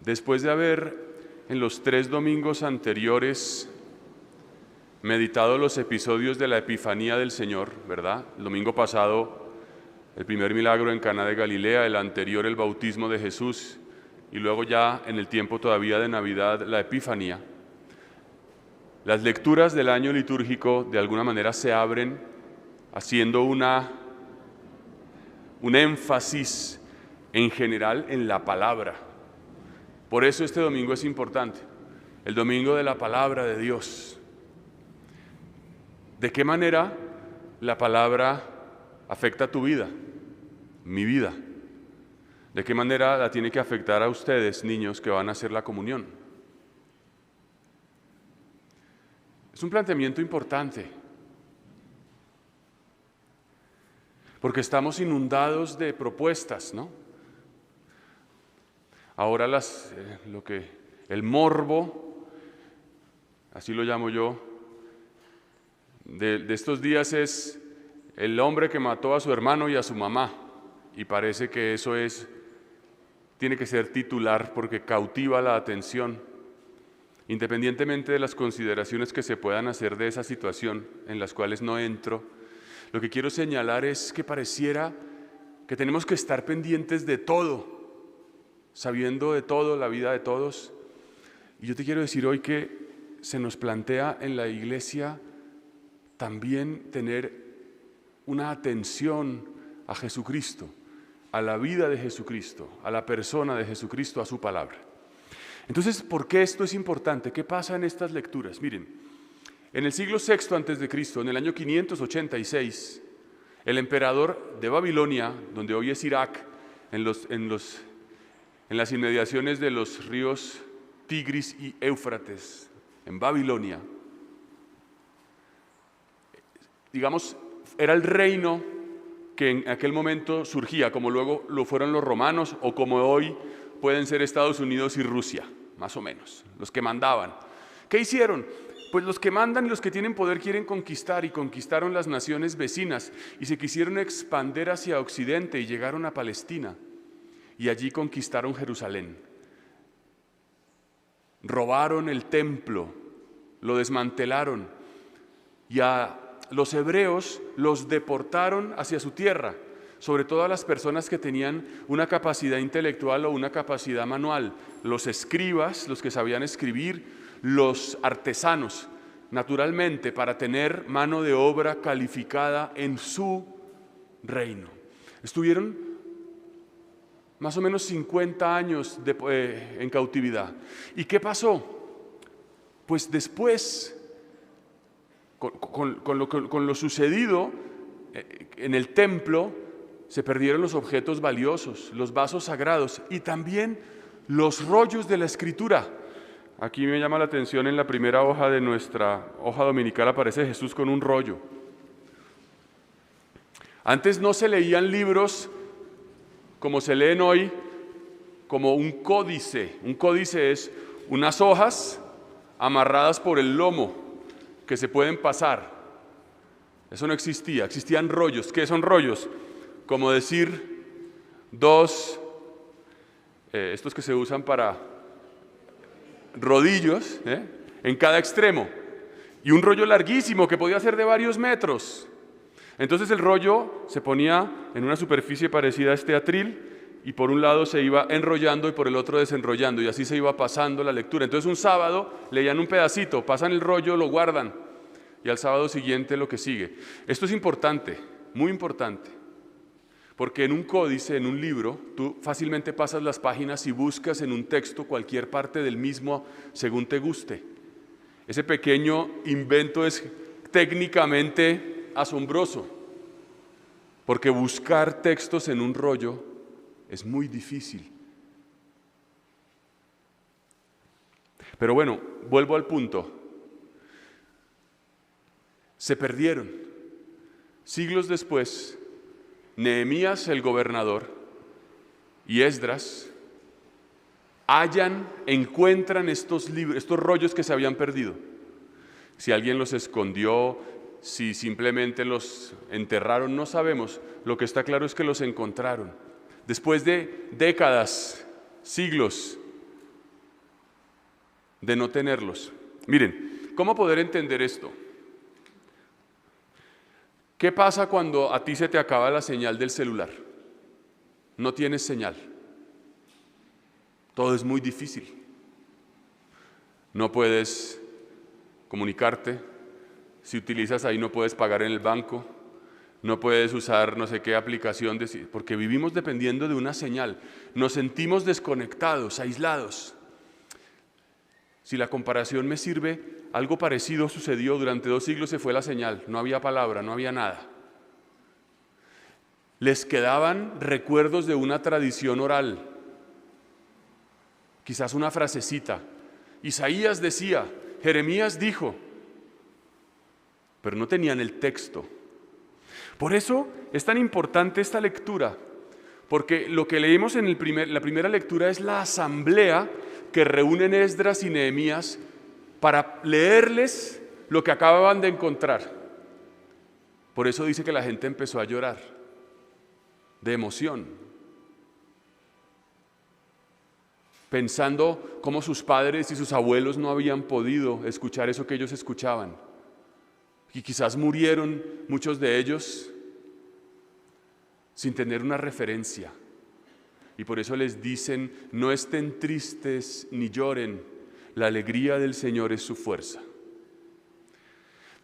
Después de haber en los 3 domingos anteriores meditado los episodios de la Epifanía del Señor, ¿verdad? El domingo pasado, el primer milagro en Caná de Galilea, el anterior, el bautismo de Jesús, y luego ya en el tiempo todavía de Navidad, la Epifanía. Las lecturas del año litúrgico de alguna manera se abren haciendo un énfasis en general en la palabra. Por eso este domingo es importante, el domingo de la palabra de Dios. ¿De qué manera la palabra afecta tu vida, mi vida? ¿De qué manera la tiene que afectar a ustedes, niños, que van a hacer la comunión? Es un planteamiento importante, porque estamos inundados de propuestas, ¿no? Ahora el morbo, así lo llamo yo, de estos días es el hombre que mató a su hermano y a su mamá, y parece que eso tiene que ser titular porque cautiva la atención, independientemente de las consideraciones que se puedan hacer de esa situación en las cuales no entro. Lo que quiero señalar es que pareciera que tenemos que estar pendientes de todo, sabiendo de todo, la vida de todos. Y yo te quiero decir hoy que se nos plantea en la iglesia también tener una atención a Jesucristo, a la vida de Jesucristo, a la persona de Jesucristo, a su palabra. Entonces, ¿por qué esto es importante? ¿Qué pasa en estas lecturas? Miren, en el siglo VI a.C., en el año 586, el emperador de Babilonia, donde hoy es Irak, en las inmediaciones de los ríos Tigris y Éufrates, en Babilonia, digamos, era el reino que en aquel momento surgía, como luego lo fueron los romanos o como hoy pueden ser Estados Unidos y Rusia, más o menos, los que mandaban. ¿Qué hicieron? Pues los que mandan y los que tienen poder quieren conquistar, y conquistaron las naciones vecinas y se quisieron expandir hacia Occidente y llegaron a Palestina y allí conquistaron Jerusalén. Robaron el templo, lo desmantelaron y a los hebreos los deportaron hacia su tierra, sobre todo a las personas que tenían una capacidad intelectual o una capacidad manual, los escribas, los que sabían escribir, los artesanos, naturalmente para tener mano de obra calificada en su reino. Estuvieron más o menos 50 años en cautividad. ¿Y qué pasó? Pues después, con lo sucedido en el templo, se perdieron los objetos valiosos, los vasos sagrados y también los rollos de la Escritura. Aquí me llama la atención, en la primera hoja de nuestra hoja dominical aparece Jesús con un rollo. Antes no se leían libros como se leen hoy, como un códice. Un códice es unas hojas amarradas por el lomo que se pueden pasar. Eso no existía, existían rollos. ¿Qué son rollos? Como decir estos que se usan para rodillos, en cada extremo, y un rollo larguísimo que podía ser de varios metros. Entonces el rollo se ponía en una superficie parecida a este atril y por un lado se iba enrollando y por el otro desenrollando, y así se iba pasando la lectura. Entonces un sábado leían un pedacito, pasan el rollo, lo guardan y al sábado siguiente lo que sigue. Esto es importante, muy importante, porque en un códice, en un libro, tú fácilmente pasas las páginas y buscas en un texto cualquier parte del mismo según te guste. Ese pequeño invento es técnicamente asombroso, porque buscar textos en un rollo es muy difícil. Pero bueno, vuelvo al punto. Se perdieron. Siglos después, Nehemías el gobernador y Esdras encuentran estos libros, estos rollos que se habían perdido. Si alguien los escondió, si simplemente los enterraron, no sabemos. Lo que está claro es que los encontraron. Después de décadas, siglos, de no tenerlos. Miren, ¿cómo poder entender esto? ¿Qué pasa cuando a ti se te acaba la señal del celular? No tienes señal. Todo es muy difícil. No puedes comunicarte. Si utilizas ahí no puedes pagar en el banco. No puedes usar no sé qué aplicación, porque vivimos dependiendo de una señal. Nos sentimos desconectados, aislados. Si la comparación me sirve, algo parecido sucedió. Durante 2 siglos se fue la señal. No había palabra, no había nada. Les quedaban recuerdos de una tradición oral. Quizás una frasecita. Isaías decía, Jeremías dijo, pero no tenían el texto. Por eso es tan importante esta lectura, porque lo que leímos en la primera lectura es la asamblea que reúnen Esdras y Nehemías para leerles lo que acababan de encontrar. Por eso dice que la gente empezó a llorar de emoción, pensando cómo sus padres y sus abuelos no habían podido escuchar eso que ellos escuchaban. Y quizás murieron muchos de ellos sin tener una referencia. Y por eso les dicen, no estén tristes ni lloren, la alegría del Señor es su fuerza.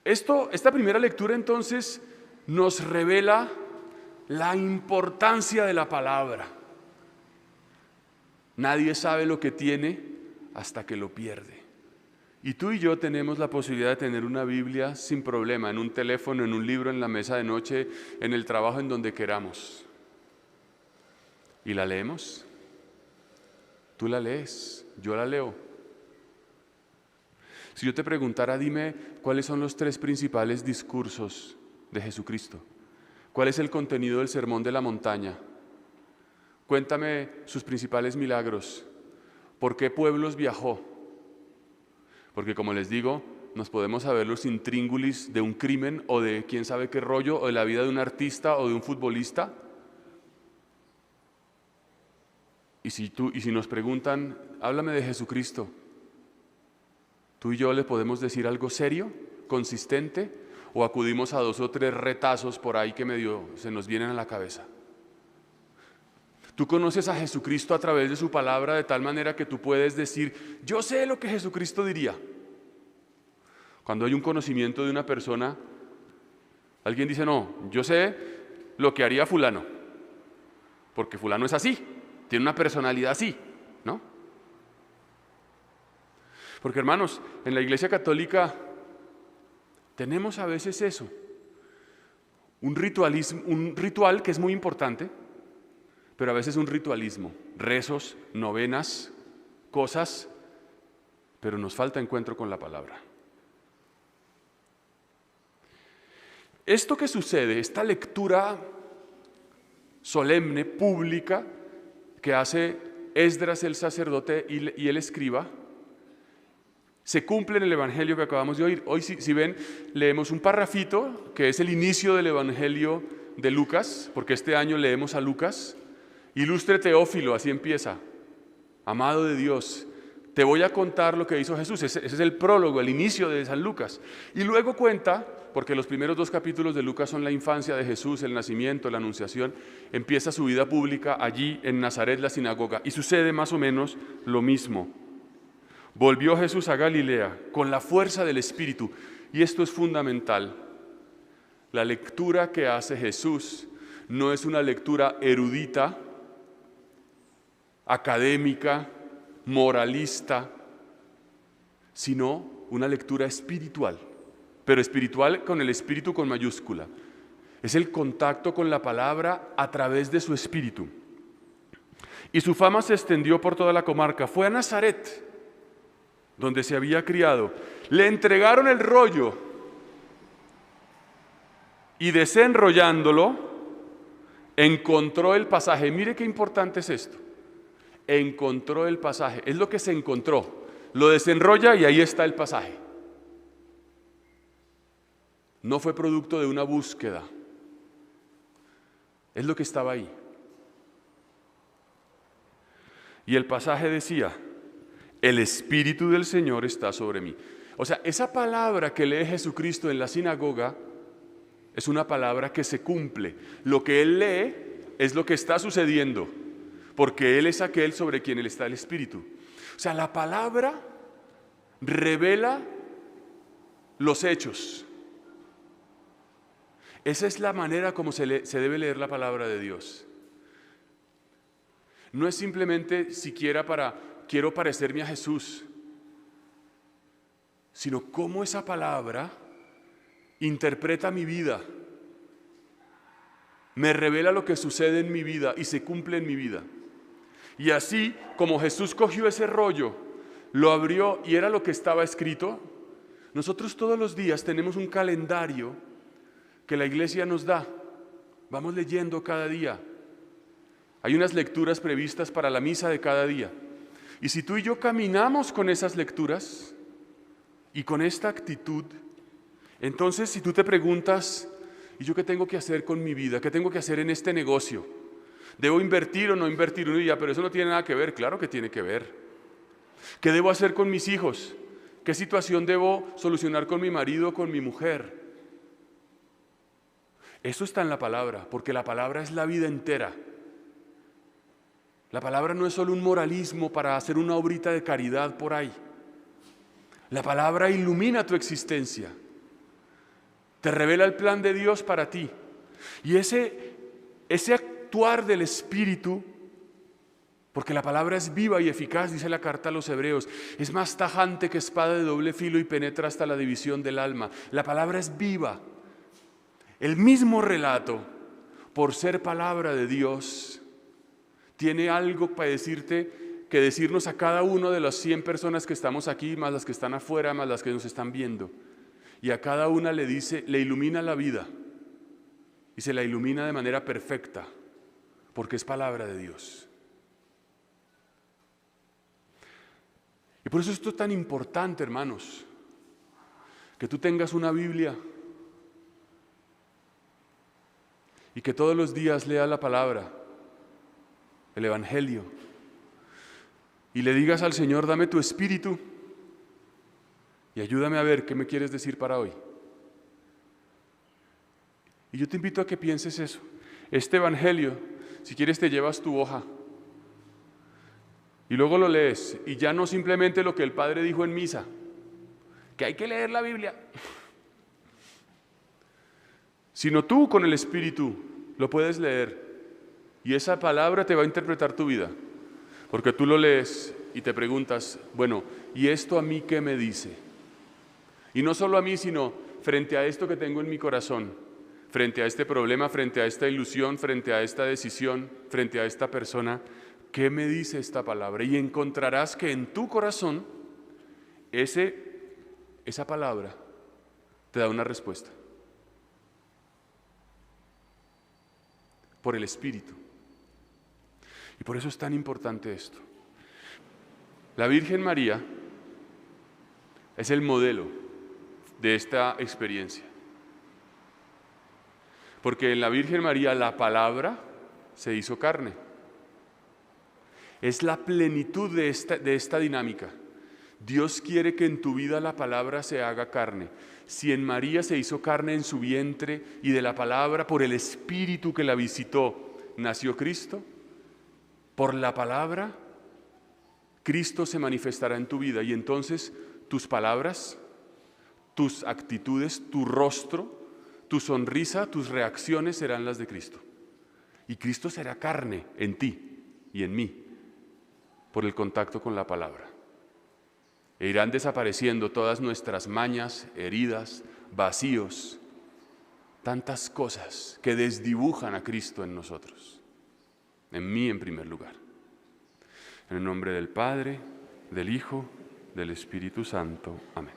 Esta primera lectura entonces nos revela la importancia de la palabra. Nadie sabe lo que tiene hasta que lo pierde. Y tú y yo tenemos la posibilidad de tener una Biblia sin problema, en un teléfono, en un libro, en la mesa de noche, en el trabajo, en donde queramos. ¿Y la leemos? Tú la lees, yo la leo. Si yo te preguntara, dime cuáles son los 3 principales discursos de Jesucristo. ¿Cuál es el contenido del Sermón de la Montaña? Cuéntame sus principales milagros. ¿Por qué pueblos viajó? Porque como les digo, nos podemos saber los intríngulis de un crimen o de quién sabe qué rollo, o de la vida de un artista o de un futbolista. Y si nos preguntan, háblame de Jesucristo, ¿tú y yo le podemos decir algo serio, consistente, o acudimos a 2 o 3 retazos por ahí que medio se nos vienen a la cabeza? Tú conoces a Jesucristo a través de su palabra de tal manera que tú puedes decir, yo sé lo que Jesucristo diría. Cuando hay un conocimiento de una persona, alguien dice, no, yo sé lo que haría fulano, porque fulano es así, tiene una personalidad así, ¿no? Porque hermanos, en la Iglesia Católica tenemos a veces eso, un ritual que es muy importante, pero a veces un ritualismo, rezos, novenas, cosas, pero nos falta encuentro con la palabra. Esto que sucede, esta lectura solemne, pública, que hace Esdras el sacerdote y el escriba, se cumple en el Evangelio que acabamos de oír. Hoy, si ven, leemos un parrafito que es el inicio del Evangelio de Lucas, porque este año leemos a Lucas. Ilustre Teófilo, así empieza. Amado de Dios, te voy a contar lo que hizo Jesús. Ese es el prólogo, el inicio de San Lucas. Y luego cuenta, porque los primeros 2 capítulos de Lucas son la infancia de Jesús, el nacimiento, la anunciación, empieza su vida pública allí en Nazaret, la sinagoga, y sucede más o menos lo mismo. Volvió Jesús a Galilea con la fuerza del Espíritu, y esto es fundamental. La lectura que hace Jesús no es una lectura erudita, académica, moralista, sino una lectura espiritual, pero espiritual con el espíritu con mayúscula. Es el contacto con la palabra a través de su espíritu. Y su fama se extendió por toda la comarca. Fue a Nazaret, donde se había criado. Le entregaron el rollo y desenrollándolo, encontró el pasaje. Mire qué importante es esto. Encontró el pasaje, es lo que se encontró, lo desenrolla y ahí está el pasaje. No fue producto de una búsqueda, es lo que estaba ahí. Y el pasaje decía, el Espíritu del Señor está sobre mí. O sea, esa palabra que lee Jesucristo en la sinagoga es una palabra que se cumple. Lo que Él lee es lo que está sucediendo, porque Él es aquel sobre quien está el Espíritu. O sea, la palabra revela los hechos. Esa es la manera como se debe leer la palabra de Dios. No es simplemente siquiera quiero parecerme a Jesús, sino cómo esa palabra interpreta mi vida, me revela lo que sucede en mi vida y se cumple en mi vida. Y así como Jesús cogió ese rollo, lo abrió y era lo que estaba escrito, nosotros todos los días tenemos un calendario que la iglesia nos da. Vamos leyendo cada día. Hay unas lecturas previstas para la misa de cada día. Y si tú y yo caminamos con esas lecturas y con esta actitud, entonces si tú te preguntas, ¿y yo qué tengo que hacer con mi vida? ¿Qué tengo que hacer en este negocio? ¿Debo invertir o no invertir? Uno diría, pero eso no tiene nada que ver. Claro que tiene que ver. ¿Qué debo hacer con mis hijos? ¿Qué situación debo solucionar con mi marido o con mi mujer? Eso está en la palabra, porque la palabra es la vida entera. La palabra no es solo un moralismo para hacer una obrita de caridad por ahí. La palabra ilumina tu existencia. Te revela el plan de Dios para ti. Y ese actuar del Espíritu, porque la palabra es viva y eficaz, dice la carta a los Hebreos, es más tajante que espada de doble filo y penetra hasta la división del alma. La palabra es viva. El mismo relato, por ser palabra de Dios, tiene algo para decirnos a cada uno de las 100 personas que estamos aquí, más las que están afuera, más las que nos están viendo. Y a cada una le ilumina la vida. Y se la ilumina de manera perfecta, porque es palabra de Dios. Y por eso esto es tan importante, hermanos, que tú tengas una Biblia y que todos los días leas la palabra, el Evangelio, y le digas al Señor, dame tu espíritu y ayúdame a ver qué me quieres decir para hoy. Y yo te invito a que pienses eso. Este Evangelio, si quieres te llevas tu hoja y luego lo lees, y ya no simplemente lo que el Padre dijo en misa, que hay que leer la Biblia, sino tú con el Espíritu lo puedes leer. Y esa palabra te va a interpretar tu vida, porque tú lo lees y te preguntas, bueno, ¿y esto a mí qué me dice? Y no solo a mí, sino frente a esto que tengo en mi corazón, frente a este problema, frente a esta ilusión, frente a esta decisión, frente a esta persona, ¿qué me dice esta palabra? Y encontrarás que en tu corazón esa palabra te da una respuesta. Por el Espíritu. Y por eso es tan importante esto. La Virgen María es el modelo de esta experiencia. Porque en la Virgen María la palabra se hizo carne. Es la plenitud de esta dinámica. Dios quiere que en tu vida la palabra se haga carne. Si en María se hizo carne en su vientre y de la palabra, por el Espíritu que la visitó, nació Cristo, por la palabra, Cristo se manifestará en tu vida y entonces tus palabras, tus actitudes, tu rostro, tu sonrisa, tus reacciones serán las de Cristo. Y Cristo será carne en ti y en mí por el contacto con la palabra. E irán desapareciendo todas nuestras mañas, heridas, vacíos, tantas cosas que desdibujan a Cristo en nosotros. En mí en primer lugar. En el nombre del Padre, del Hijo, del Espíritu Santo. Amén.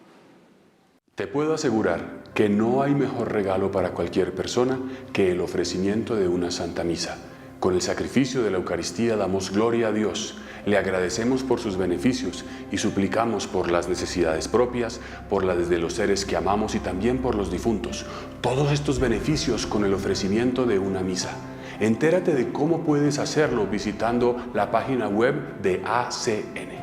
Te puedo asegurar que no hay mejor regalo para cualquier persona que el ofrecimiento de una Santa Misa. Con el sacrificio de la Eucaristía damos gloria a Dios, le agradecemos por sus beneficios y suplicamos por las necesidades propias, por las de los seres que amamos y también por los difuntos. Todos estos beneficios con el ofrecimiento de una misa. Entérate de cómo puedes hacerlo visitando la página web de ACN.